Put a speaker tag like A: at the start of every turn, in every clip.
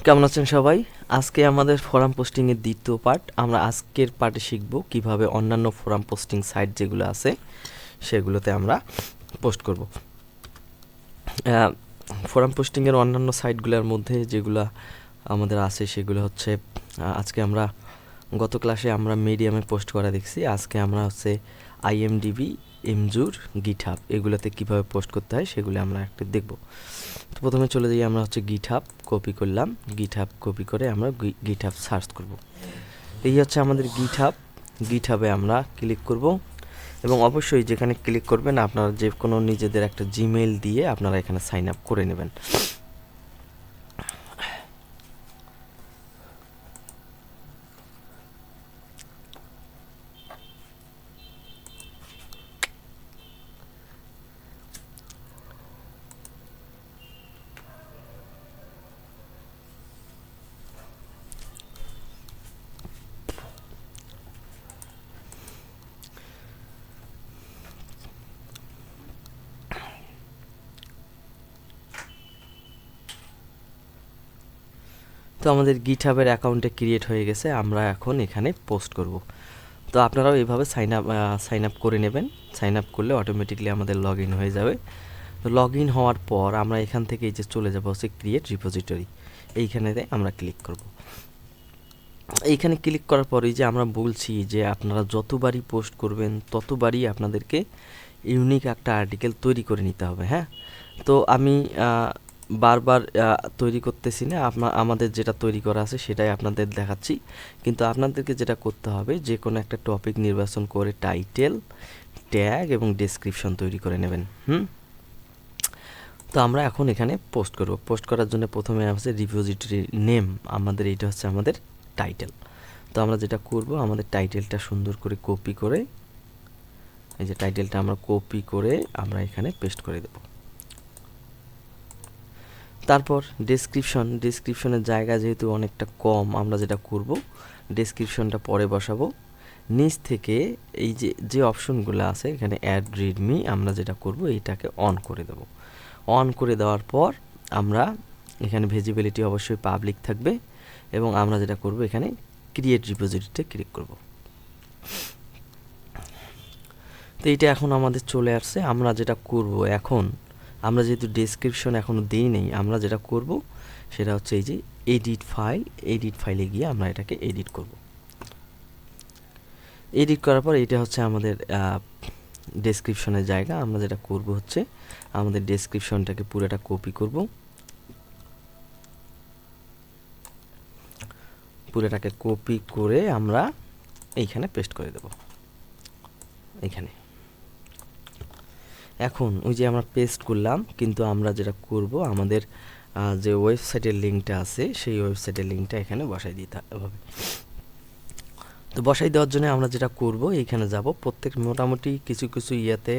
A: কেমন আছেন সবাই? আজকে আমাদের ফোরাম পোস্টিং এর দ্বিতীয় পার্ট। আমরা আজকের পার্টে শিখব কিভাবে অন্যান্য ফোরাম পোস্টিং সাইট যেগুলো আছে সেগুলোতে আমরা পোস্ট করব। ফোরাম পোস্টিং এর অন্যান্য সাইটগুলোর মধ্যে যেগুলো আমাদের আছে সেগুলো হচ্ছে আজকে আমরা গত ক্লাসে আমরা মিডিয়ামে পোস্ট করা দেখছি। আজকে আমরা হচ্ছে আইএমডিবি, এমজুর, গিটহাব এগুলোতে কিভাবে পোস্ট করতে হয় সেগুলো আমরা একটু দেখব। তো প্রথমে চলে যাই, আমরা হচ্ছে গিটহাব কপি করলাম, গিটহাব কপি করে আমরা গিটহাব সার্চ করব। এই হচ্ছে আমাদের গিটহাব। গিটহাবে আমরা ক্লিক করব এবং অবশ্যই যেখানে ক্লিক করবেন আপনারা যে কোনো নিজেদের একটা জিমেইল দিয়ে আপনারা এখানে সাইন আপ করে নেবেন। তো আমাদের গিটহাবের অ্যাকাউন্টে ক্রিয়েট হয়ে গেছে, আমরা এখন এখানে পোস্ট করব। তো আপনারাও এইভাবে সাইন আপ করে নেবেন। সাইন আপ করলে অটোমেটিকলি আমাদের লগ ইন হয়ে যাবে। তো লগ ইন হওয়ার পর আমরা এখান থেকে এই যে চলে যাব হচ্ছে ক্রিয়েট রিপোজিটরি, এইখানেতে আমরা ক্লিক করব। এইখানে ক্লিক করার পরেই যে আমরা বলছি যে আপনারা যতবারই পোস্ট করবেন ততবারই আপনাদেরকে ইউনিক একটা আর্টিকেল তৈরি করে নিতে হবে। হ্যাঁ, তো আমি বারবার তৈরি করতেছি না, আমাদের যেটা তৈরি করা আছে সেটাই আপনাদের দেখাচ্ছি। কিন্তু আপনাদেরকে যেটা করতে হবে, যে কোনো একটা টপিক নির্বাচন করে টাইটেল, ট্যাগ এবং ডেসক্রিপশন তৈরি করে নেবেন। তো আমরা এখন এখানে পোস্ট করব। পোস্ট করার জন্য প্রথমে আছে রিপোজিটরি নেম, আমাদের এইটা হচ্ছে আমাদের টাইটেল। তো আমরা যেটা করব, আমাদের টাইটেলটা সুন্দর করে কপি করে, এই যে টাইটেলটা আমরা কপি করে আমরা এখানে পেস্ট করে দেব। তারপর ডেসক্রিপশনের জায়গা যেহেতু অনেকটা কম, আমরা যেটা করব ডেসক্রিপশনটা পরে বসাবো। নিচ থেকে এই যে অপশনগুলো আছে এখানে অ্যাড রিডমি, আমরা যেটা করব এইটাকে অন করে দেব। অন করে দেওয়ার পর আমরা এখানে ভিজিবিলিটি অবশ্যই পাবলিক থাকবে এবং আমরা যেটা করব এখানে ক্রিয়েট রিপোজিটরিতে ক্লিক করব। তো এইটা এখন আমাদের চলে আসছে। আমরা যেটা করব এখন, আমরা যেহেতু ডেসক্রিপশন এখনও দিই নেই, আমরা যেটা করব সেটা হচ্ছে এই যে এডিট ফাইলে গিয়ে আমরা এটাকে এডিট করব। এডিট করার পর এটা হচ্ছে আমাদের ডেসক্রিপশনের জায়গা। আমরা যেটা করব হচ্ছে আমাদের ডেসক্রিপশনটাকে পুরোটা কপি করব, পুরোটাকে কপি করে আমরা এইখানে পেস্ট করে দেব। এইখানে এখন ওই যে আমরা পেস্ট করলাম, কিন্তু আমরা যেটা করব আমাদের যে ওয়েবসাইটের লিঙ্কটা আছে সেই ওয়েবসাইটের লিঙ্কটা এখানে বসাই দিতে হবে। তো বসাই দেওয়ার জন্য আমরা যেটা করব এইখানে যাব, প্রত্যেক মোটামুটি কিছু কিছু ইয়েতে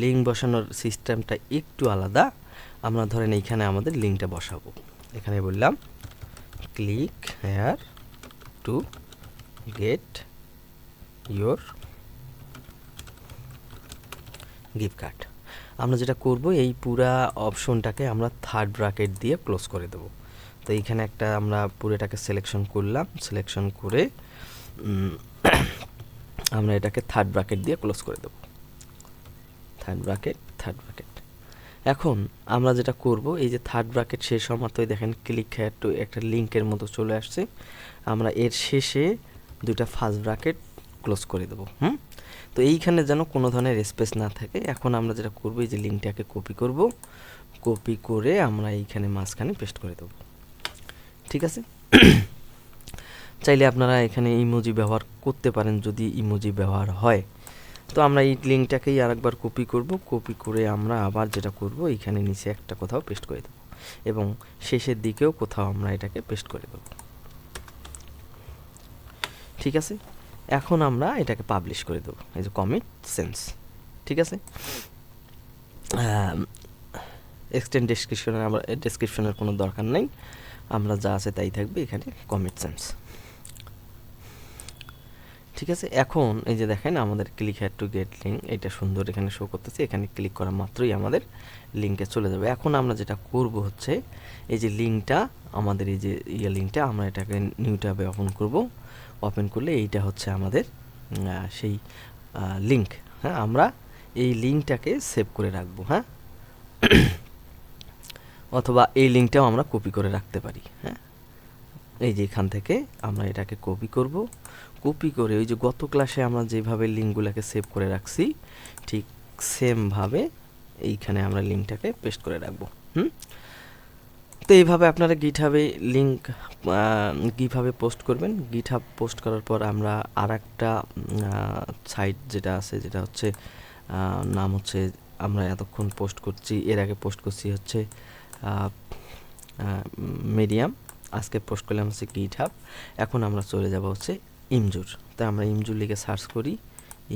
A: লিঙ্ক বসানোর সিস্টেমটা একটু আলাদা। আমরা ধরেন এইখানে আমাদের লিঙ্কটা বসাবো। এখানে বললাম click here to get your gift card. আমরা যেটা করব এই পুরা অপশনটাকে আমরা থার্ড ব্র্যাকেট দিয়ে ক্লোজ করে দেব। তো এইখানে একটা আমরা পুরোটাকে সিলেকশন করলাম, সিলেকশন করে আমরা এটাকে থার্ড ব্র্যাকেট দিয়ে ক্লোজ করে দেব। Third bracket. এখন আমরা যেটা করব, এই যে থার্ড ব্র্যাকেট শেষ হওয়ার মাত্রই দেখেন ক্লিক হেয়ার টু একটা লিঙ্কের মতো চলে আসছে। আমরা এর শেষে দুটা ফার্স্ট ব্র্যাকেট ক্লোজ করে দেব। তো এইখানে যেন কোনো ধরনের স্পেস না থাকে। এখন আমরা যেটা করব, এই যে লিঙ্কটাকে কপি করব, কপি করে আমরা এইখানে মাঝখানে পেস্ট করে দেব। ঠিক আছে? চাইলে আপনারা এখানে ইমোজি ব্যবহার করতে পারেন যদি ইমোজি ব্যবহার হয়। তো আমরা এই লিঙ্কটাকেই আরেকবার কপি করব, কপি করে আমরা আবার যেটা করব এইখানে নিচে একটা কোথাও পেস্ট করে দেব এবং শেষের দিকেও কোথাও আমরা এটাকে পেস্ট করে দেব। ঠিক আছে? এখন আমরা এটাকে পাবলিশ করে দেব, এই যে কমিট সেন্স। ঠিক আছে? এক্সটেন্ড ডেসক্রিপশনের কোনো দরকার নেই, আমরা যা আছে তাই থাকবে এখানে কমিট সেন্স। ঠিক আছে, এখন এই যে দেখেন আমাদের click here to get link, এটা সুন্দর এখানে শো করতেছে। এখানে ক্লিক করা মাত্রই আমাদের লিঙ্কে চলে যাবে। এখন আমরা যেটা করব হচ্ছে এই যে লিঙ্কটা, আমাদের এই যে লিঙ্কটা আমরা এটাকে নিউ ট্যাবে ওপেন করব। ওপেন করলে এইটা হচ্ছে আমাদের সেই লিঙ্ক। হ্যাঁ, আমরা এই লিঙ্কটাকে সেভ করে রাখবো। হ্যাঁ, অথবা এই লিঙ্কটাও আমরা কপি করে রাখতে পারি। হ্যাঁ, এই যে এখান থেকে আমরা এটাকে কপি করব। কপি করে ওই যে গত ক্লাসে আমরা যেভাবে লিঙ্কগুলোকে সেভ করে রাখছি ঠিক সেমভাবে এইখানে আমরা লিঙ্কটাকে পেস্ট করে রাখবো। তো এইভাবে আপনারা গিটহাবে লিঙ্ক কীভাবে পোস্ট করবেন। গিটহাব পোস্ট করার পর আমরা আর একটা সাইট যেটা আছে, যেটা হচ্ছে নাম হচ্ছে, আমরা এতক্ষণ পোস্ট করছি, এর আগে পোস্ট করছি হচ্ছে মিডিয়াম, আজকে পোস্ট করলাম হচ্ছে গিটহাব। এখন আমরা চলে যাব হচ্ছে ইমজুর। তাই আমরা ইমজুর লিখে সার্চ করি,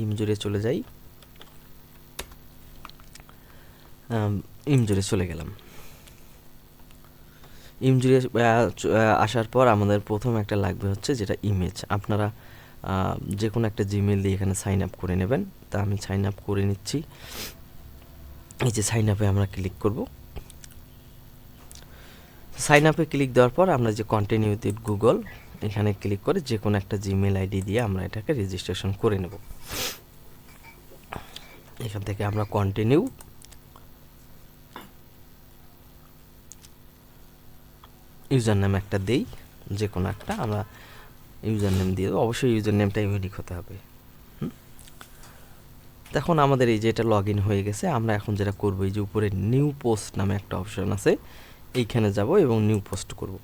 A: ইমজুরে চলে যাই, ইমজুরে চলে গেলাম। ইমজুরে আসার পর আমাদের প্রথম একটা লাগবে হচ্ছে যেটা ইমেজ। আপনারা যে কোনো একটা জিমেল দিয়ে এখানে সাইন আপ করে নেবেন। তা আমি সাইন আপ করে নিচ্ছি। এই যে সাইন আপে আমরা ক্লিক করব। সাইন আপে ক্লিক দেওয়ার পর আমরা যে কন্টিনিউ উইথ গুগল এখানে ক্লিক করে যে কোনো একটা জিমেল আইডি দিয়ে আমরা এটাকে রেজিস্ট্রেশন করে নেব। এখান থেকে আমরা কন্টিনিউ, ইউজার নেম একটা দেই, যে কোনো একটা আমরা ইউজার নেম দিয়ে দেবো। অবশ্যই ইউজার নেমটা ইউনিক হতে হবে। এখন আমাদের এই যে এটা লগ ইন হয়ে গেছে। আমরা এখন যেটা করবো, এই যে উপরে নিউ পোস্ট নামে একটা অপশন আছে, এইখানে যাব এবং নিউ পোস্ট করব।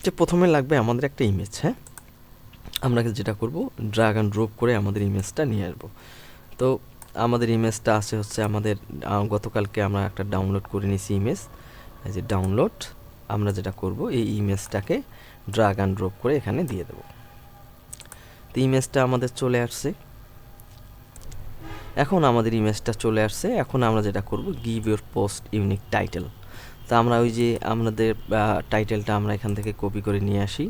A: যে প্রথমে লাগবে আমাদের একটা ইমেজ। হ্যাঁ, আমরা যেটা করব, ড্র্যাগ অ্যান্ড ড্রপ করে আমাদের ইমেজটা নিয়ে আসবো। তো আমাদের ইমেজটা আছে হচ্ছে আমাদের গতকালকে আমরা একটা ডাউনলোড করে নিয়েছি ইমেজ। এই যে ডাউনলোড, আমরা যেটা করব এই ইমেজটাকে ড্র্যাগ অ্যান্ড ড্রপ করে এখানে দিয়ে দেব। তো ইমেজটা আমাদের চলে আসছে। এখন আমাদের ইমেজটা চলে আসছে। এখন আমরা যেটা করব, give your post unique title. তো আমরা ওই যে আমাদের টাইটেলটা আমরা এখান থেকে কপি করে নিয়ে আসি।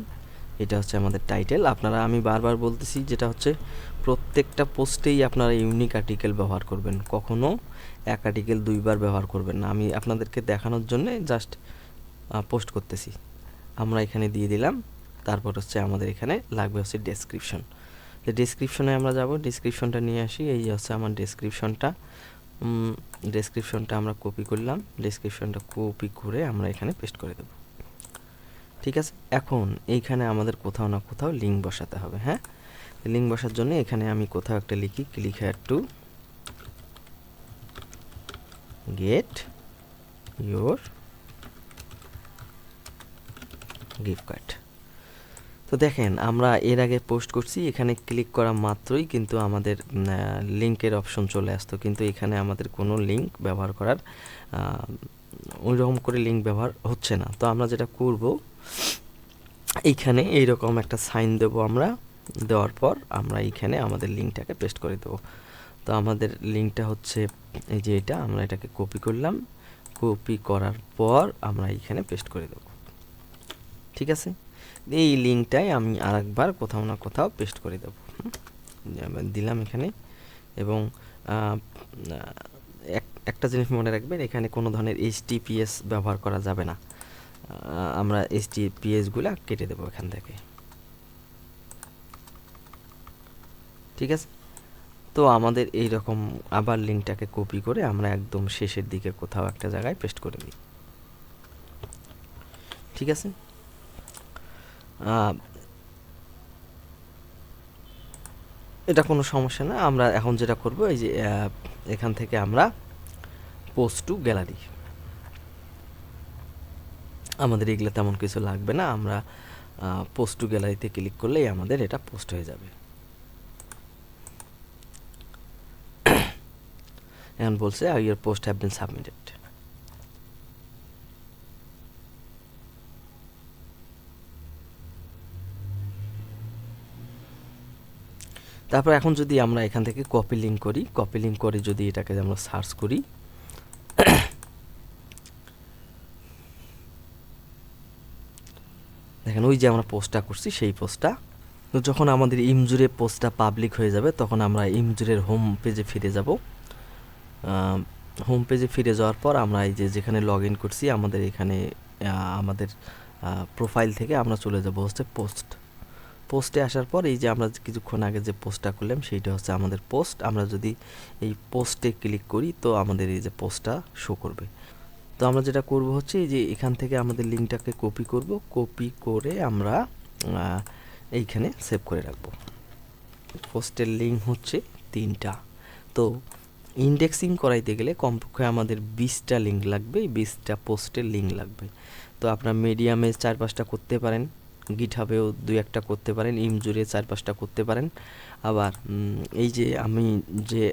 A: এটা হচ্ছে আমাদের টাইটেল। আপনারা, আমি বারবার বলতেছি, যেটা হচ্ছে প্রত্যেকটা পোস্টেই আপনারা ইউনিক আর্টিকেল ব্যবহার করবেন, কখনো এক আর্টিকেল দুইবার ব্যবহার করবেন না। আমি আপনাদেরকে দেখানোর জন্য জাস্ট পোস্ট করতেছি। আমরা এখানে দিয়ে দিলাম। তারপর হচ্ছে আমাদের এখানে লাগবে হচ্ছে ডেসক্রিপশন। তো ডেসক্রিপশনে আমরা যাব, ডেসক্রিপশনটা নিয়ে আসি। এই হচ্ছে আমার ডেসক্রিপশনটা। ডেসক্রিপশনটা আমরা কপি করলাম, ডেসক্রিপশনটা কপি করে আমরা এখানে পেস্ট করে দেব। ঠিক আছে, এখন এইখানে আমাদের কোথাও না কোথাও লিঙ্ক বসাতে হবে। হ্যাঁ, লিঙ্ক বসার জন্য এখানে আমি কোথাও একটা লিখি, click here to get your gift card. তো দেখেন, আমরা এর আগে পোস্ট করছি, এখানে ক্লিক করা মাত্রই কিন্তু আমাদের লিঙ্কের অপশন চলে আসতো, কিন্তু এখানে আমাদের কোনো লিঙ্ক ব্যবহার করার ওইরকম করে লিঙ্ক ব্যবহার হচ্ছে না। তো আমরা যেটা করব, এইখানে এইরকম একটা সাইন দেব। আমরা দেওয়ার পর আমরা এইখানে আমাদের লিঙ্কটাকে পেস্ট করে দেব। তো আমাদের লিঙ্কটা হচ্ছে এই যে এটা, আমরা এটাকে কপি করলাম। কপি করার পর আমরা এইখানে পেস্ট করে দেব। ঠিক আছে, এই লিঙ্কটাই আমি আরেকবার কোথাও না কোথাও পেস্ট করে দেব। দিলাম এখানে। এবং একটা জিনিস মনে রাখবেন, এখানে কোনো ধরনের HTTPS ব্যবহার করা যাবে না। আমরা HTTPSগুলো কেটে দেবো এখান থেকে। ঠিক আছে, তো আমাদের এই রকম আবার লিঙ্কটাকে কপি করে আমরা একদম শেষের দিকে কোথাও একটা জায়গায় পেস্ট করে দিই। ঠিক আছে, এটা কোনো সমস্যা না। আমরা এখন যেটা করব, এই যে এখান থেকে আমরা পোস্ট টু গ্যালারি, আমাদের এগুলো তেমন কিছু লাগবে না। আমরা পোস্ট টু গ্যালারিতে ক্লিক করলেই আমাদের এটা পোস্ট হয়ে যাবে। এখন বলছে your post have been submitted. তারপর এখন যদি আমরা এখান থেকে কপি লিঙ্ক করি, কপি লিঙ্ক করে যদি এটাকে আমরা সার্চ করি, দেখেন ওই যে আমরা পোস্টটা করছি সেই পোস্টটা তো যখন আমাদের ইমজুরে পোস্টটা পাবলিক হয়ে যাবে তখন আমরা ইমজুরের হোম পেজে ফিরে যাব। হোম পেজে ফিরে যাওয়ার পর আমরা এই যে যেখানে লগ ইন করছি আমাদের এখানে আমাদের প্রোফাইল থেকে আমরা চলে যাব হচ্ছে পোস্টে আসার পর এই যে আমরা কিছুক্ষণ আগে যে পোস্টটা করলাম সেইটা হচ্ছে আমাদের পোস্ট। আমরা যদি এই পোস্টে ক্লিক করি তো আমাদের এই যে পোস্টটা শো করবে। তো আমরা যেটা করব হচ্ছে এই যে এখান থেকে আমাদের লিঙ্কটাকে কপি করব, কপি করে আমরা এইখানে সেভ করে রাখবো। পোস্টের লিঙ্ক হচ্ছে 3টা। তো ইন্ডেক্সিং করাইতে গেলে কমপক্ষে আমাদের 20টা লিঙ্ক লাগবে, 20টা পোস্টের লিঙ্ক লাগবে। তো আপনার মিডিয়ামে 4-5টা করতে পারেন, গিটহাবেও 2-1টা করতে পারেন, ইমজুরে 4-5টা করতে পারেন। আবার এই যে আমি যে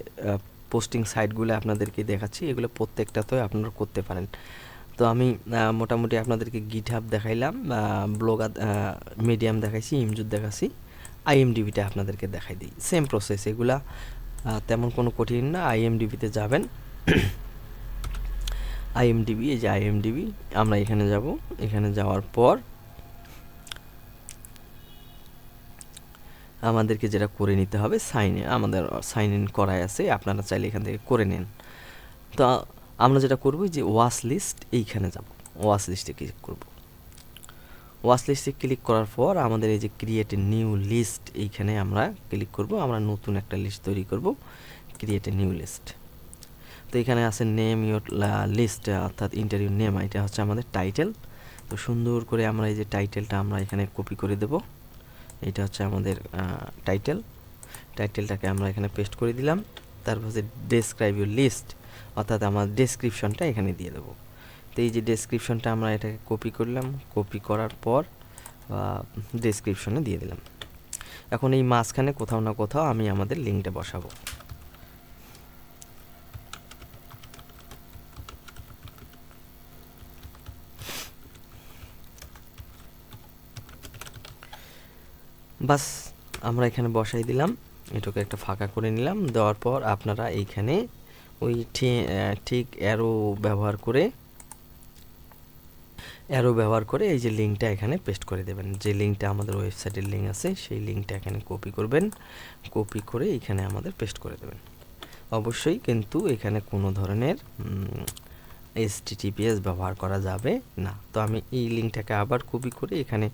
A: পোস্টিং সাইটগুলো আপনাদেরকে দেখাচ্ছি এগুলো প্রত্যেকটাতেও আপনারা করতে পারেন। তো আমি মোটামুটি আপনাদেরকে গিটহাব দেখাইলাম, ব্লগার মিডিয়াম দেখাইছি, ইমজুর দেখাচ্ছি, আইএমডিবিটা আপনাদেরকে দেখাই দিই। সেম প্রসেস, এগুলা তেমন কোনো কঠিন না। আইএমডিবিতে যাবেন, আইএমডিবি, এই যে আইএমডিবি, আমরা এখানে যাব। এখানে যাওয়ার পর আমাদেরকে যেটা করে নিতে হবে আমাদের সাইন ইন করাই আছে, আপনারা চাইলে এখান থেকে করে নেন। তো আমরা যেটা করব যে ওয়াচ লিস্ট, এইখানে যাব, ওয়াচ লিস্টে ক্লিক করব। ওয়াচ লিস্টে ক্লিক করার পর আমাদের এই যে ক্রিয়েট এ নিউ লিস্ট, এইখানে আমরা ক্লিক করব। আমরা নতুন একটা লিস্ট তৈরি করব, ক্রিয়েট এ নিউ লিস্ট। তো এখানে আছে নেম ইউর লিস্ট, অর্থাৎ ইন্টারভিউ নেম, এটা হচ্ছে আমাদের টাইটেল। তো সুন্দর করে আমরা এই যে টাইটেলটা আমরা এখানে কপি করে দেব। এটা হচ্ছে আমাদের টাইটেলটাকে আমরা এখানে পেস্ট করে দিলাম। তারপর হচ্ছে ডেসক্রাইব ইউর লিস্ট, অর্থাৎ আমার ডেসক্রিপশনটা এখানে দিয়ে দেবো। তো এই যে ডেসক্রিপশনটা আমরা এটাকে কপি করলাম, কপি করার পর ডেসক্রিপশনে দিয়ে দিলাম। এখন এই মাঝখানে কোথাও না কোথাও আমি আমাদের লিঙ্কটা বসাবো। বাস আমরা এখানে বসাই দিলাম, এটাকে একটা ফাঁকা করে নিলাম। দেওয়ার পর আপনারা এইখানে ওই ঠিক অ্যারো ব্যবহার করে এই যে লিঙ্কটা এখানে পেস্ট করে দেবেন। যে লিঙ্কটা আমাদের ওয়েবসাইটের লিঙ্ক আছে সেই লিঙ্কটা এখানে কপি করবেন, কপি করে এখানে আমাদের পেস্ট করে দেবেন। অবশ্যই কিন্তু এখানে কোনো ধরনের HTTPS ব্যবহার করা যাবে না। তো আমি এই লিঙ্কটাকে আবার কপি করে এখানে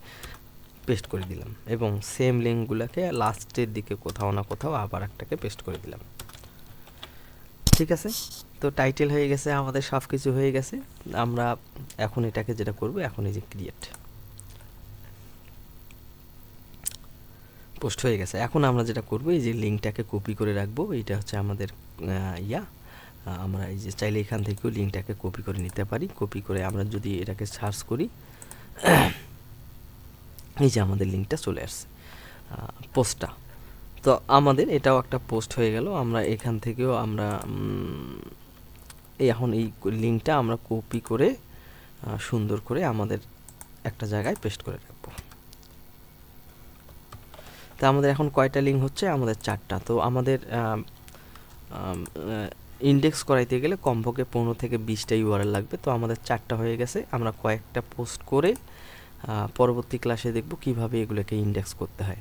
A: পেস্ট করে দিলাম এবং সেম লিঙ্কগুলোকে লাস্টের দিকে কোথাও না কোথাও আবার একটাকে পেস্ট করে দিলাম। ঠিক আছে, তো টাইটেল হয়ে গেছে, আমাদের সব কিছু হয়ে গেছে। আমরা এখন এটাকে যেটা করব, এখন এই যে ক্রিয়েট পোস্ট হয়ে গেছে। এখন আমরা যেটা করব, এই যে লিঙ্কটাকে কপি করে রাখবো। এইটা হচ্ছে আমাদের আমরা এই যে চাইলে এখান থেকেও লিঙ্কটাকে কপি করে নিতে পারি। কপি করে আমরা যদি এটাকে সার্চ করি, এই যে আমাদের লিঙ্কটা চলে আসছে, পোস্টটা। তো আমাদের এটাও একটা পোস্ট হয়ে গেল। আমরা এখান থেকেও আমরা এখন এই লিঙ্কটা আমরা কপি করে সুন্দর করে আমাদের একটা জায়গায় পেস্ট করে রাখবো। তো আমাদের এখন কয়টা লিঙ্ক হচ্ছে? আমাদের 4টা। তো আমাদের ইন্ডেক্স করাইতে গেলে কমপক্ষে 15 থেকে 20টা ইউআরএল লাগবে। তো আমাদের 4টা হয়ে গেছে। আমরা কয়েকটা পোস্ট করে পরবর্তী ক্লাসে দেখব কিভাবে এগুলোকে ইন্ডেক্স করতে হয়।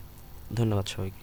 A: ধন্যবাদ সবাইকে।